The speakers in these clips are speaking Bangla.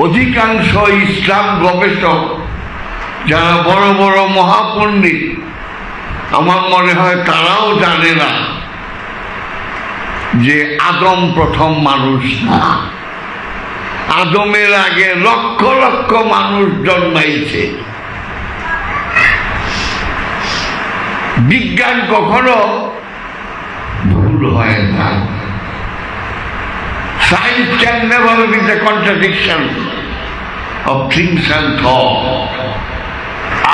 অধিকাংশ ইসলাম গবেষক যারা বড় বড় মহাপণ্ডিত, আমার মনে হয় তারাও জানে না যে আদম প্রথম মানুষ না। আদমের আগে লক্ষ লক্ষ মানুষ জন্মাইছে। বিজ্ঞান কখনো ভুল হয় না। Science can never be the contradiction of things and thought.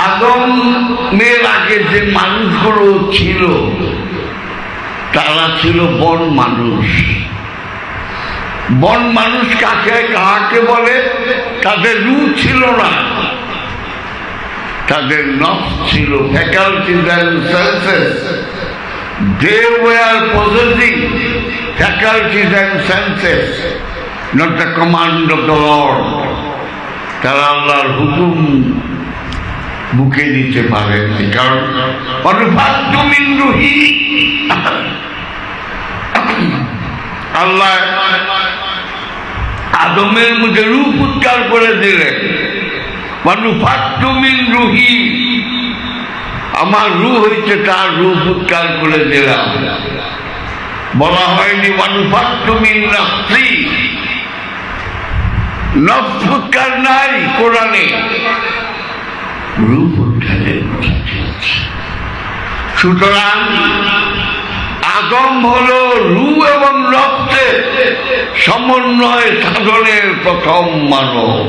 আদমের আগে যে মানুষগুলো ছিল তারা ছিল বন মানুষ। বন মানুষ কাকে বলে? তাদের রূহ ছিল না, তাদের নফস ছিল, faculties and senses. They were possessing faculties and senses, not the command of the Lord. তারা আল্লাহর হুকুম বুকে নিতে পারে না, কারণ অনুপাদ্য মিন রূহি, আল্লাহ আদমের মধ্যে রূহ উৎকার করে দিলেন। অনুপাদ্য মিন রূহি, আমার রূহ হইতে তার রূপ উৎকার করে দিলাম। বলা হয়নি অনুপাদ্য মিন নফসি, নফস উৎকার নাই কোরআনে, রূপ উৎকারের কথা আছে। সুতরাং আদম হলো রূহ এবং নফসের সমন্বয় সাধনের প্রথম মানব।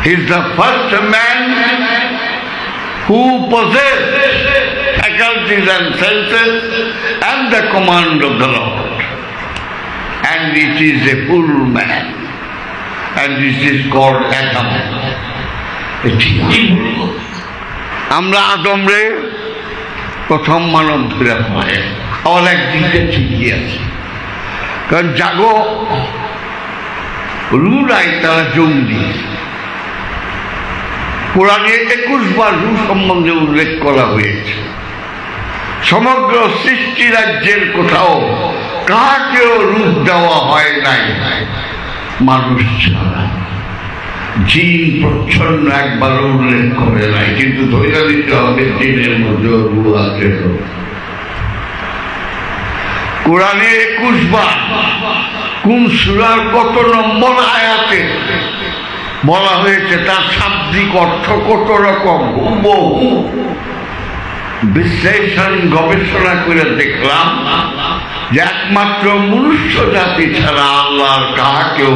He is the first man who possessed faculties and senses and the command of the Lord, and it is a full man, and this is called Adam. আমরা আদমরে প্রথম মানব ধরে পাই, আবার একদিকে ঠিকই আছে, কারণ জাগো রূহ নাই, তারা জঙ্গি। কোরআনে 21 বার রূহ সম্বন্ধে উল্লেখ করা হয়েছে। সমগ্র সৃষ্টি রাজ্যের কোথাও কাকেও রূপ দেওয়া হয় নাই মানুষ ছাড়া। জিন প্রচ্ছন্ন একবারও উল্লেখ করে নাই, কিন্তু ধৈর্য দিতে হবে জিনের মধ্যে রূহ আছে। কোরআনে 21 বার কোন সূরার কত নম্বর আয়াতে বলা হয়েছে তার শাব্দিক অর্থ কত রকম, হুবহু বিশ্লেষণ গবেষণা করে দেখলাম যে একমাত্র মনুষ্য জাতি ছাড়া আল্লাহর কাকেও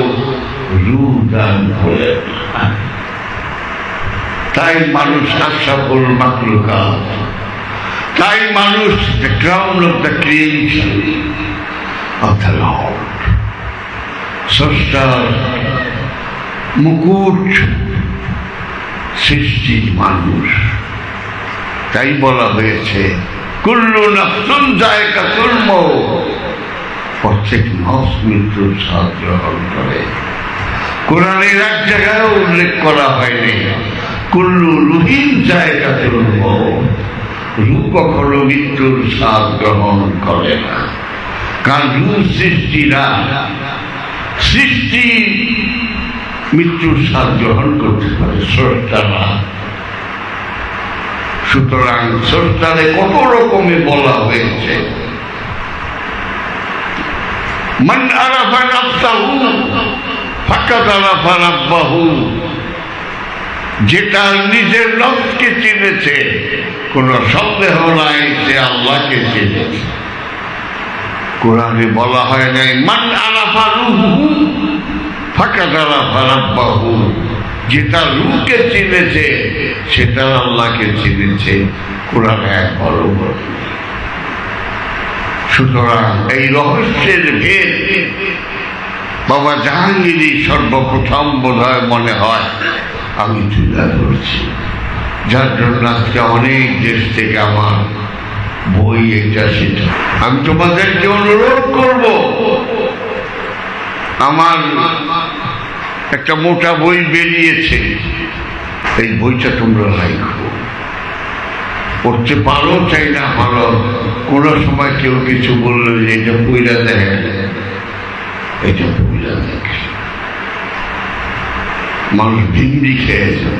রূহ দান করে। তাই মানুষ আশরাফুল মাখলুকাত, তাই মানুষ the crown of the creation of the Lord, স্রষ্টার মুকুট সৃষ্টি মানুষ। তাই বলা হয়েছে কুল্লু নাফসুন যায়কাতুল মউত, প্রত্যেক নফস মৃত্যুর স্বাদ গ্রহণ করে। কোরআনের এক জায়গায় উল্লেখ করা হয়নি কুল্লু রূহিন যায়কাতুল মউত, রূহ কখনো মৃত্যুর স্বাদ গ্রহণ করে না, কারণ রূহ সৃষ্টি না, সৃষ্টি মৃত্যুর স্বাদ গ্রহণ করতে পারে স্রষ্টারা। সুতরাং স্রষ্টারে কত রকমে বলা হয়েছে। মান আরাফা নাফসাহু ফাকাদ আরাফা রাব্বাহু, যেটা নিজের নফসকে চিনেছে কোনো সন্দেহ নাই সে আল্লাহকে চিনেছে। কোরআনে বলা হয় নাই মান আরাফা রূহু ফাকাদ আরাফা রাব্বাহু, যেটা রূহকে চিনেছে সেটা আল্লাহকে চিনেছে। কোরআন একবারও বলে। সুতরাং এই রহস্যের ভেদ বাবা জাহাঙ্গীরই সর্বপ্রথম বোধহয় মনে হয় আমি তুলে ধরছি, যার জন্য আজকে অনেক দেশ থেকে আমার বই এটা সেটা। আমি তোমাদেরকে অনুরোধ করব, আমার একটা মোটা বই বেরিয়েছে, এই বইটা তোমরা লাইখো, পড়তে পারো চাই না পারো। কোনো সময় কেউ কিছু বললো যে এটা পইরা দেখে, এটা পইরা দেখে, মানুষ ভিন্ডি খেয়েছে।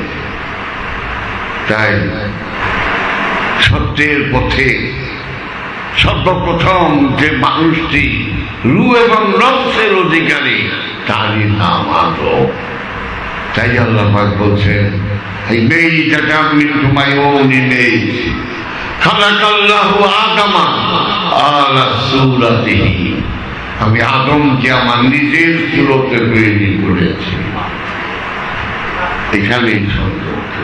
তাই সত্যের পথে সর্বপ্রথম যে মানুষটি রূহ এবং নফসের অধিকারী তারই নাম আদম। তাই আল্লাহ পাক বলছেন, এই মেয়েটা আমি তোমায় ওনি নেই খালাকাল্লাহু আদামা আলা সূরাতিহি, আমি আদমকে আমার নিজের সুরতে তৈরি করেছি। এখানেই সৌন্দর্য,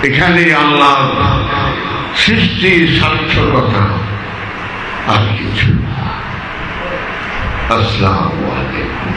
এখানে আল্লাহ সৃষ্টির সার্থকতা, আর কিছু না। আসসালামু আলাইকুম।